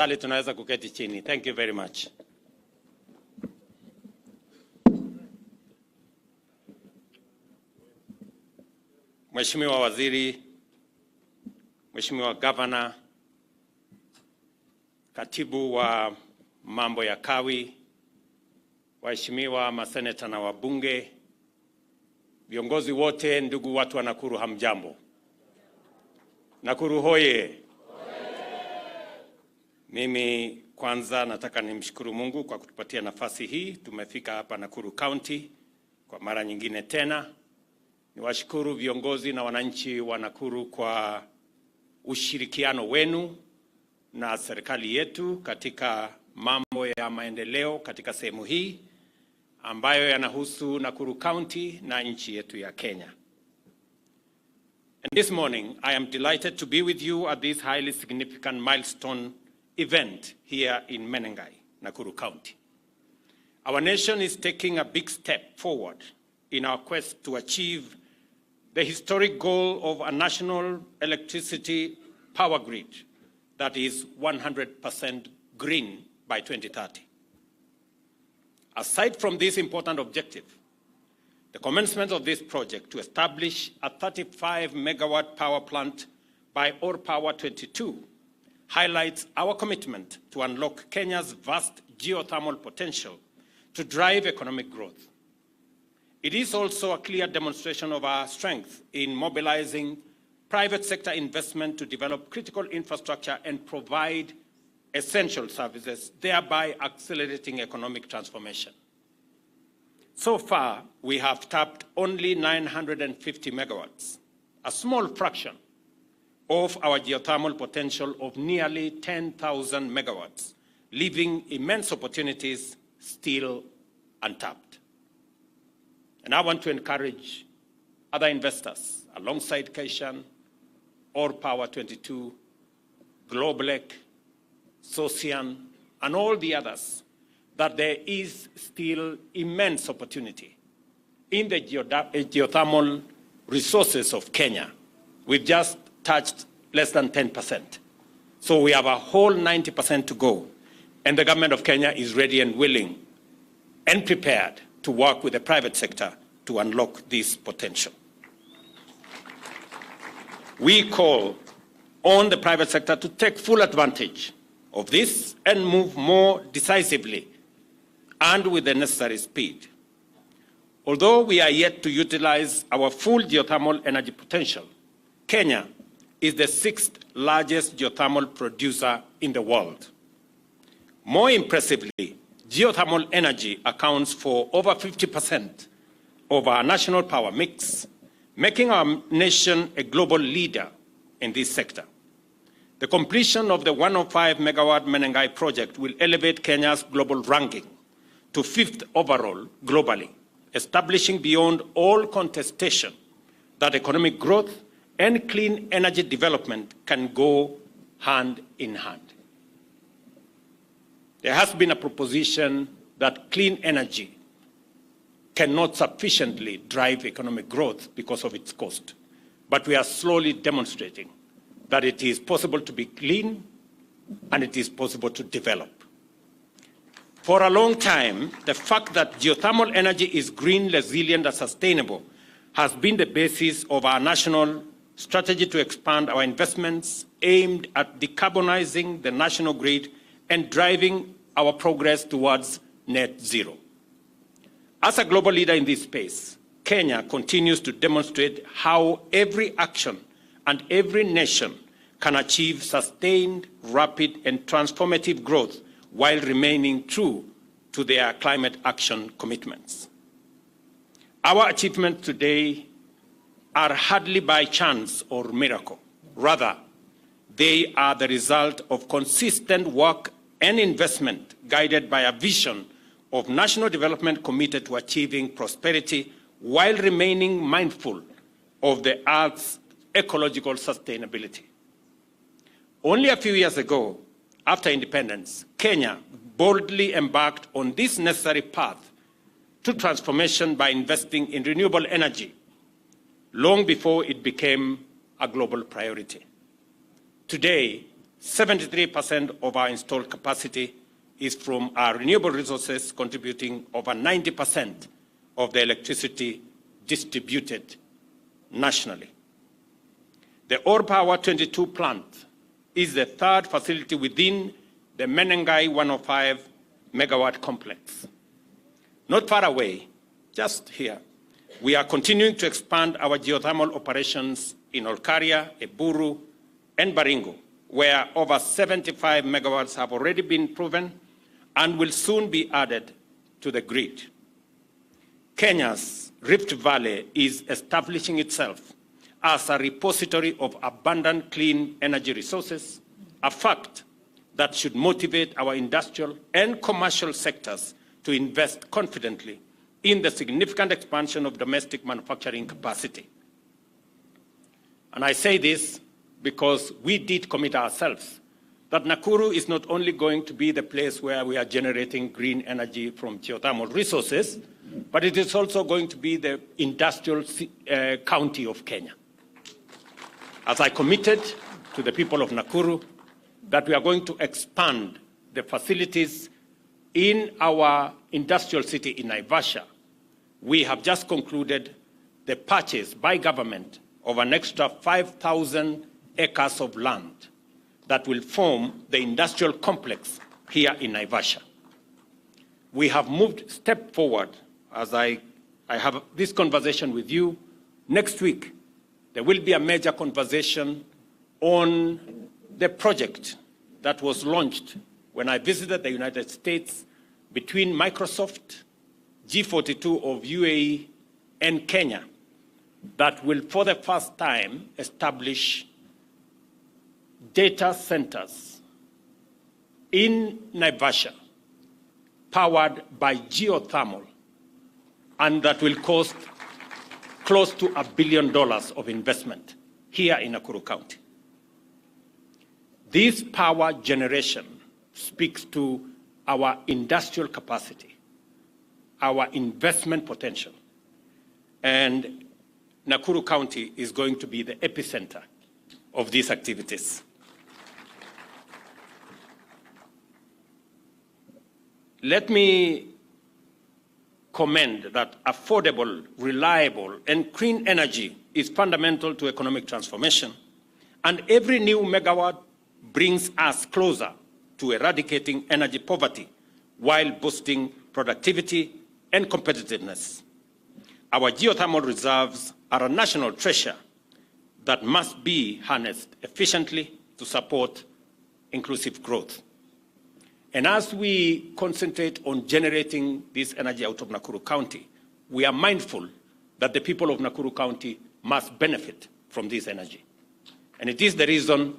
Tafadhali tunaweza kuketi chini. Thank you very much. Mheshimiwa Waziri, Mheshimiwa Governor, Katibu wa mambo ya kawi, waheshimiwa maseneta na wabunge, viongozi wote, ndugu watu wa Nakuru, hamjambo. Nakuru hoye. Mimi kwanza nataka nimshukuru Mungu kwa kutupatia nafasi hii. Tumefika hapa Nakuru County kwa mara nyingine tena. Niwashukuru viongozi na wananchi wa Nakuru kwa ushirikiano wenu na serikali yetu katika mambo ya maendeleo katika sehemu hii ambayo yanahusu Nakuru County na nchi yetu ya Kenya. And this morning I am delighted to be with you at this highly significant milestone event here in Menengai, Nakuru County. Our nation is taking a big step forward in our quest to achieve the historic goal of a national electricity power grid that is 100% green by 2030. Aside from this important objective, the commencement of this project to establish a 35-megawatt power plant by Or Power 22 highlights our commitment to unlock Kenya's vast geothermal potential to drive economic growth. It is also a clear demonstration of our strength in mobilizing private sector investment to develop critical infrastructure and provide essential services, thereby accelerating economic transformation. So far, we have tapped only 950 megawatts, a small fraction of our geothermal potential of nearly 10,000 megawatts, leaving immense opportunities still untapped. And I want to encourage other investors alongside Kaishan, Or Power 22, Globalec, Socian, and all the others, that there is still immense opportunity in the geothermal resources of Kenya. We've just touched less than 10%. So we have a whole 90% to go. And the government of Kenya is ready and willing and prepared to work with the private sector to unlock this potential. We call on the private sector to take full advantage of this and move more decisively and with the necessary speed. Although we are yet to utilize our full geothermal energy potential, Kenya is the 6th largest geothermal producer in the world. More impressively, geothermal energy accounts for over 50% of our national power mix, making our nation a global leader in this sector. The completion of the 105-megawatt Menengai project will elevate Kenya's global ranking to 5th overall globally, establishing beyond all contestation that economic growth and clean energy development can go hand in hand. There has been a proposition that clean energy cannot sufficiently drive economic growth because of its cost. But we are slowly demonstrating that it is possible to be clean and it is possible to develop. For a long time, the fact that geothermal energy is green, resilient, and sustainable has been the basis of our national strategy to expand our investments aimed at decarbonizing the national grid and driving our progress towards net zero. As a global leader in this space, Kenya continues to demonstrate how every action and every nation can achieve sustained, rapid, and transformative growth while remaining true to their climate action commitments. Our achievements today are hardly by chance or miracle. Rather, they are the result of consistent work and investment guided by a vision of national development committed to achieving prosperity while remaining mindful of the Earth's ecological sustainability. Only a few years ago, after independence, Kenya boldly embarked on this necessary path to transformation by investing in renewable energy long before it became a global priority. Today, 73% of our installed capacity is from our renewable resources, contributing over 90% of the electricity distributed nationally. The Ore Power 22 plant is the third facility within the Menengai 105 megawatt complex. Not far away, just here, we are continuing to expand our geothermal operations in Olkaria, Eburu, and Baringo, where over 75 megawatts have already been proven and will soon be added to the grid. Kenya's Rift Valley is establishing itself as a repository of abundant clean energy resources, a fact that should motivate our industrial and commercial sectors to invest confidently in the significant expansion of domestic manufacturing capacity. And I say this because we did commit ourselves that Nakuru is not only going to be the place where we are generating green energy from geothermal resources, but it is also going to be the industrial county of Kenya. As I committed to the people of Nakuru that we are going to expand the facilities in our industrial city in Naivasha, we have just concluded the purchase by government of an extra 5,000 acres of land that will form the industrial complex here in Naivasha. We have moved a step forward as I have this conversation with you. Next week, there will be a major conversation on the project that was launched when I visited the United States between Microsoft, G42 of UAE, and Kenya that will, for the first time, establish data centers in Naivasha powered by geothermal, and that will cost close to $1 billion of investment here in Nakuru County. This power generation speaks to our industrial capacity, our investment potential, and Nakuru County is going to be the epicenter of these activities. Let me commend that affordable, reliable, and clean energy is fundamental to economic transformation, and every new megawatt brings us closer to eradicating energy poverty while boosting productivity and competitiveness. Our geothermal reserves are a national treasure that must be harnessed efficiently to support inclusive growth. And as we concentrate on generating this energy out of Nakuru County, we are mindful that the people of Nakuru County must benefit from this energy. And it is the reason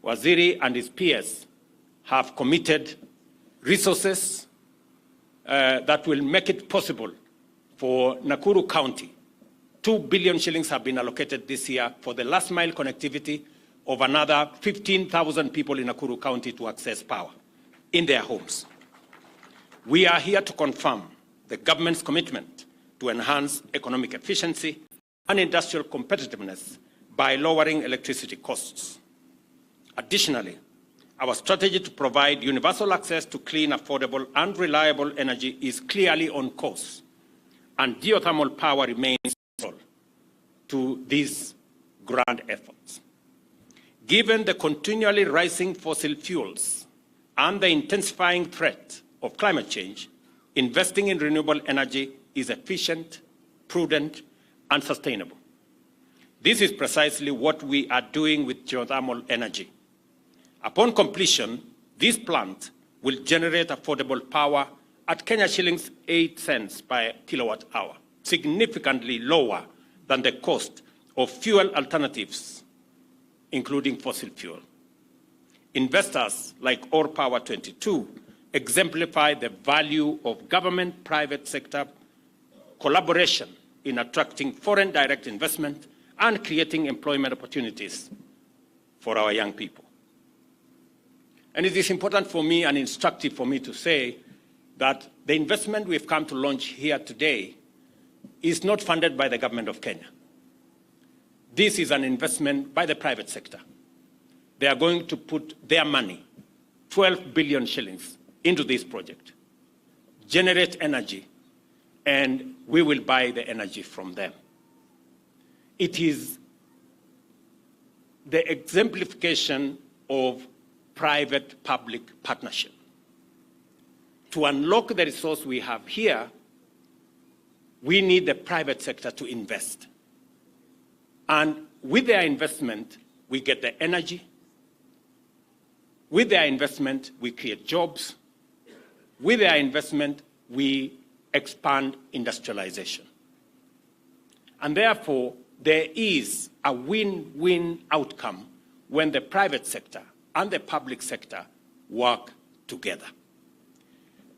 Waziri and his peers have committed resources that will make it possible for Nakuru County. 2 billion shillings have been allocated this year for the last mile connectivity of another 15,000 people in Nakuru County to access power in their homes. We are here to confirm the government's commitment to enhance economic efficiency and industrial competitiveness by lowering electricity costs. Additionally, our strategy to provide universal access to clean, affordable, and reliable energy is clearly on course, and geothermal power remains central to these grand efforts. Given the continually rising fossil fuels and the intensifying threat of climate change, investing in renewable energy is efficient, prudent, and sustainable. This is precisely what we are doing with geothermal energy. Upon completion, this plant will generate affordable power at Kenya shillings 8 cents per kilowatt hour, significantly lower than the cost of fuel alternatives, including fossil fuel. Investors like Ore Power 22 exemplify the value of government-private sector collaboration in attracting foreign direct investment and creating employment opportunities for our young people. And it is important for me and instructive for me to say that the investment we've come to launch here today is not funded by the government of Kenya. This is an investment by the private sector. they are going to put their money, 12 billion shillings, into this project, generate energy, and we will buy the energy from them. It is the exemplification of private-public partnership. To unlock the resource we have here, we need the private sector to invest. And with their investment, we get the energy. With their investment, we create jobs. With their investment, we expand industrialization. And therefore, there is a win-win outcome when the private sector and the public sector work together.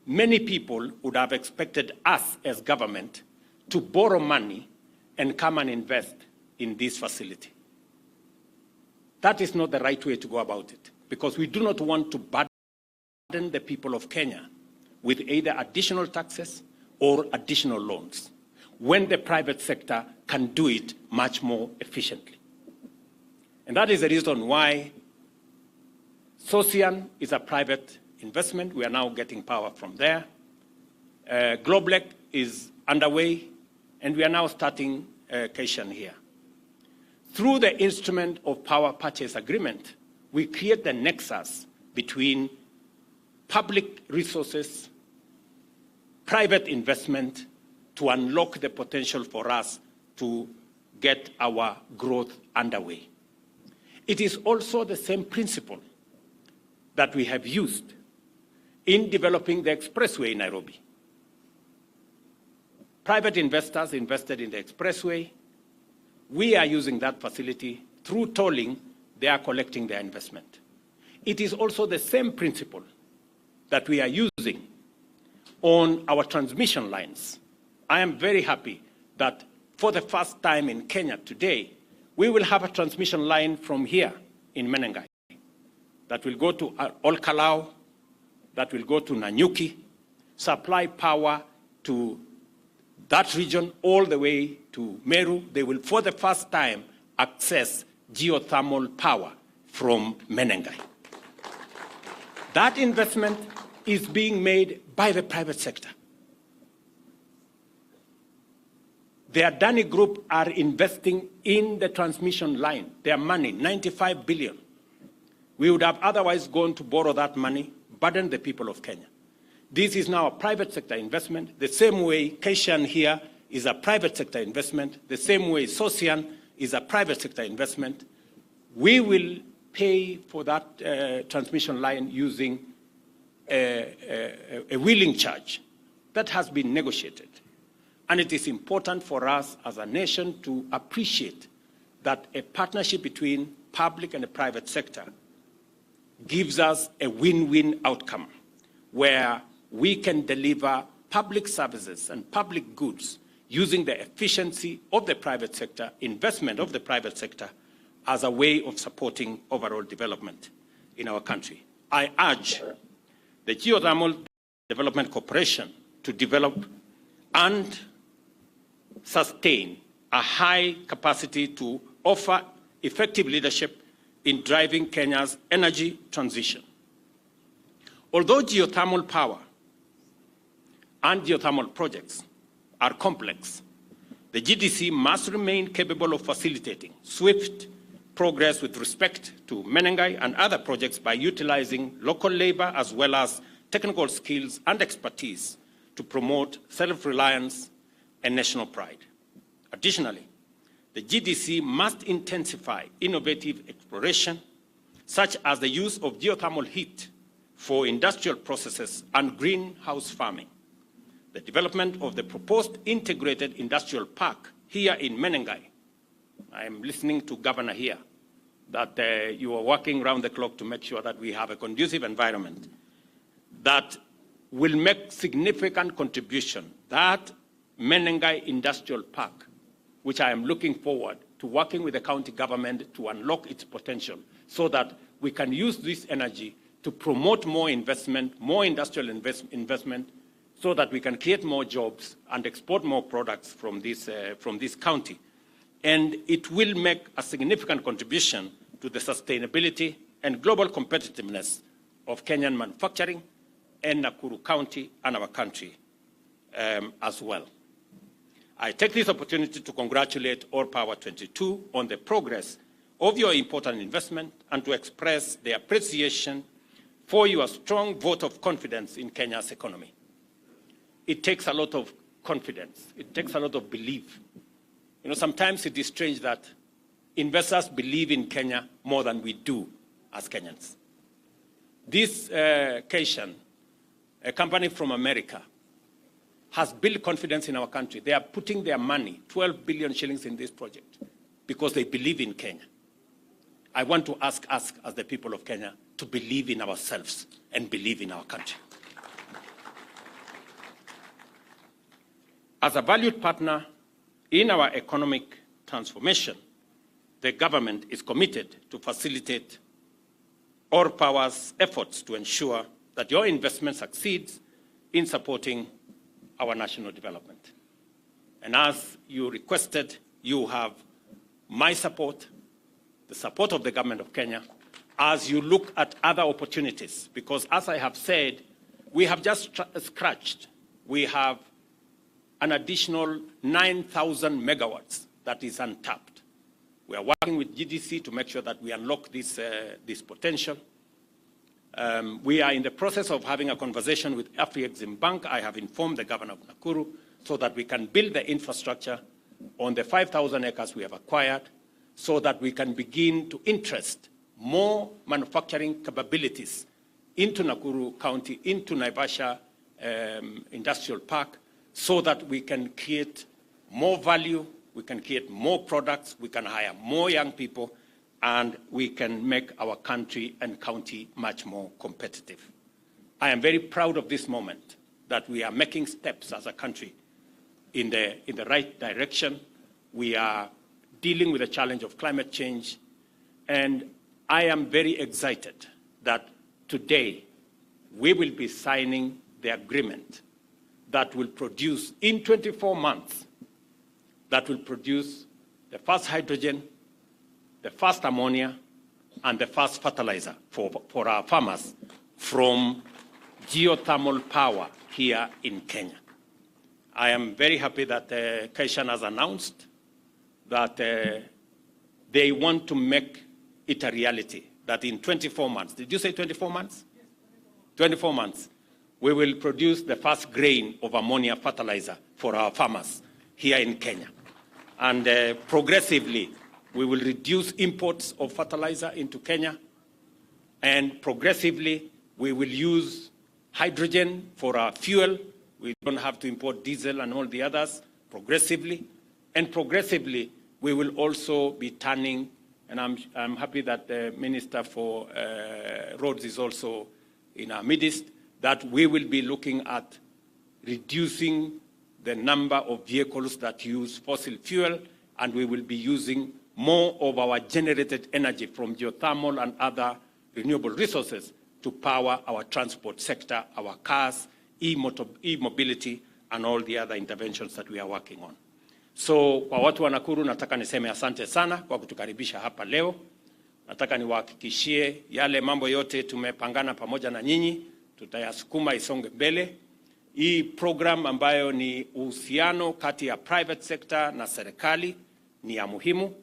Many people would have expected us as government to borrow money and come and invest in this facility. That is not the right way to go about it, because we do not want to burden the people of Kenya with either additional taxes or additional loans, when the private sector can do it much more efficiently. And that is the reason why Socian is a private investment. We are now getting power from there. Globlec is underway, and we are now starting Kaishan here. Through the instrument of power purchase agreement, we create the nexus between public resources, private investment, to unlock the potential for us to get our growth underway. It is also the same principle that we have used in developing the expressway in Nairobi. Private investors invested in the expressway. We are using that facility. Through tolling, they are collecting their investment. It is also the same principle that we are using on our transmission lines. I am very happy that for the first time in Kenya today, we will have a transmission line from here in Menengai that will go to Olkalau, that will go to Nanyuki, supply power to that region all the way to Meru. They will, for the first time, access geothermal power from Menengai. That investment is being made by the private sector. The Adani Group are investing in the transmission line, their money, 95 billion. We would have otherwise gone to borrow that money, burden the people of Kenya. This is now a private sector investment, the same way Kaishan here is a private sector investment, the same way Socian is a private sector investment. We will pay for that transmission line using a wheeling charge that has been negotiated. And it is important for us as a nation to appreciate that a partnership between public and the private sector gives us a win-win outcome where we can deliver public services and public goods using the efficiency of the private sector, investment of the private sector, as a way of supporting overall development in our country. I urge the Geothermal Development Corporation to develop and sustain a high capacity to offer effective leadership in driving Kenya's energy transition. Although geothermal power and geothermal projects are complex, the GDC must remain capable of facilitating swift progress with respect to Menengai and other projects by utilizing local labor as well as technical skills and expertise to promote self-reliance and national pride. Additionally, the GDC must intensify innovative exploration, such as the use of geothermal heat for industrial processes and greenhouse farming. The development of the proposed integrated industrial park here in Menengai. I am listening to Governor here that you are working around the clock to make sure that we have a conducive environment that will make significant contribution. That Menengai Industrial Park, which I am looking forward to working with the county government to unlock its potential so that we can use this energy to promote more investment, more industrial investment, so that we can create more jobs and export more products from this county. And it will make a significant contribution to the sustainability and global competitiveness of Kenyan manufacturing and Nakuru County and our country as well. I take this opportunity to congratulate All Power 22 on the progress of your important investment and to express the appreciation for your strong vote of confidence in Kenya's economy. It takes a lot of confidence. It takes a lot of belief. You know, sometimes it is strange that investors believe in Kenya more than we do as Kenyans. This Kaishan, a company from America, has built confidence in our country. They are putting their money, 12 billion shillings in this project, because they believe in Kenya. I want to ask us, as the people of Kenya, to believe in ourselves and believe in our country. As a valued partner in our economic transformation, the government is committed to facilitate All Power's efforts to ensure that your investment succeeds in supporting our national development. And as you requested, you have my support, the support of the government of Kenya, as you look at other opportunities. Because as I have said, we have just scratched. We have an additional 9,000 megawatts that is untapped. We are working with GDC to make sure that we unlock this potential. We are in the process of having a conversation with Afrexim Bank. I have informed the governor of Nakuru so that we can build the infrastructure on the 5,000 acres we have acquired so that we can begin to interest more manufacturing capabilities into Nakuru County, into Naivasha Industrial Park, so that we can create more value, we can create more products, we can hire more young people, and we can make our country and county much more competitive. I am very proud of this moment that we are making steps as a country in the right direction. We are dealing with the challenge of climate change, and I am very excited that today we will be signing the agreement that will produce in 24 months, that will produce the first hydrogen, the first ammonia, and the first fertilizer for our farmers from geothermal power here in Kenya. I am very happy that Kaishan has announced that they want to make it a reality, that in 24 months, did you say 24 months? Yes, 24 months. We will produce the first grain of ammonia fertilizer for our farmers here in Kenya. And progressively, we will reduce imports of fertilizer into Kenya. And progressively, we will use hydrogen for our fuel. We don't have to import diesel and all the others progressively. And progressively, we will also be turning, and I'm happy that the Minister for Roads is also in our midst, that we will be looking at reducing the number of vehicles that use fossil fuel, and we will be using more of our generated energy from geothermal and other renewable resources to power our transport sector, our cars, e-mobility, and all the other interventions that we are working on. So kwa watu wa Nakuru, nataka niseme asante sana kwa kutukaribisha hapa leo. Nataka niwahakikishie yale mambo yote tumepangana pamoja na nyinyi, tutayasukuma isonge mbele. Hii program ambayo ni uhusiano kati ya private sector na serikali ni ya muhimu.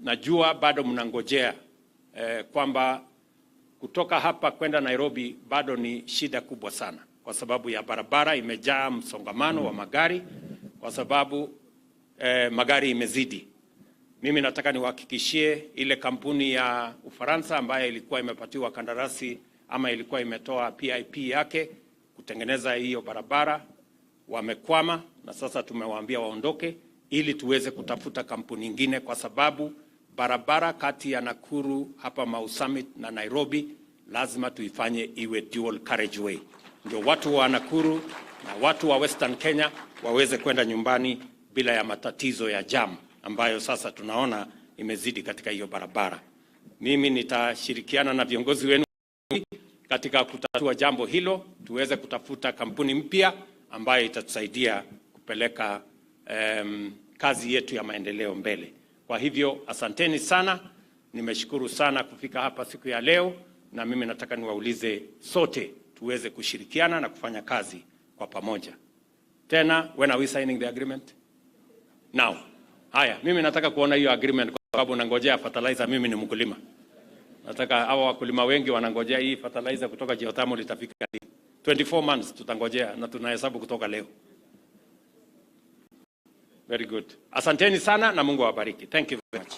Najua bado mnangojea kwamba kutoka hapa kwenda Nairobi bado ni shida kubwa sana, kwa sababu ya barabara imejaa msongamano wa magari, kwa sababu magari imezidi. Mimi nataka niwahakikishie ile kampuni ya Ufaransa ambayo ilikuwa imepatiwa kandarasi ama ilikuwa imetoa PIP yake kutengeneza hiyo barabara, wamekwama, na sasa tumewaambia waondoke ili tuweze kutafuta kampuni nyingine, kwa sababu barabara kati ya Nakuru hapa Mau Summit na Nairobi lazima tuifanye iwe dual carriageway, ndio watu wa Nakuru na watu wa Western Kenya waweze kwenda nyumbani bila ya matatizo ya jam ambayo sasa tunaona imezidi katika hiyo barabara. Mimi nitashirikiana na viongozi wenu katika kutatua jambo hilo, tuweze kutafuta kampuni mpya ambayo itatusaidia kupeleka kazi yetu ya maendeleo mbele. Kwa hivyo asanteni sana, Nimeshukuru sana kufika hapa siku ya leo, na mimi nataka niwaulize sote tuweze kushirikiana na kufanya kazi kwa pamoja. Tena, when are we signing the agreement? Now. Haya, mimi nataka kuona hiyo agreement kwa sababu nangojea fertilizer. Mimi ni mkulima. Nataka hawa wakulima wengi wanangojea hii fertilizer kutoka Geothermal itafika 24 months tutangojea, na tunahesabu kutoka leo. Very good. Asanteni sana na Mungu awabariki. Thank you very much.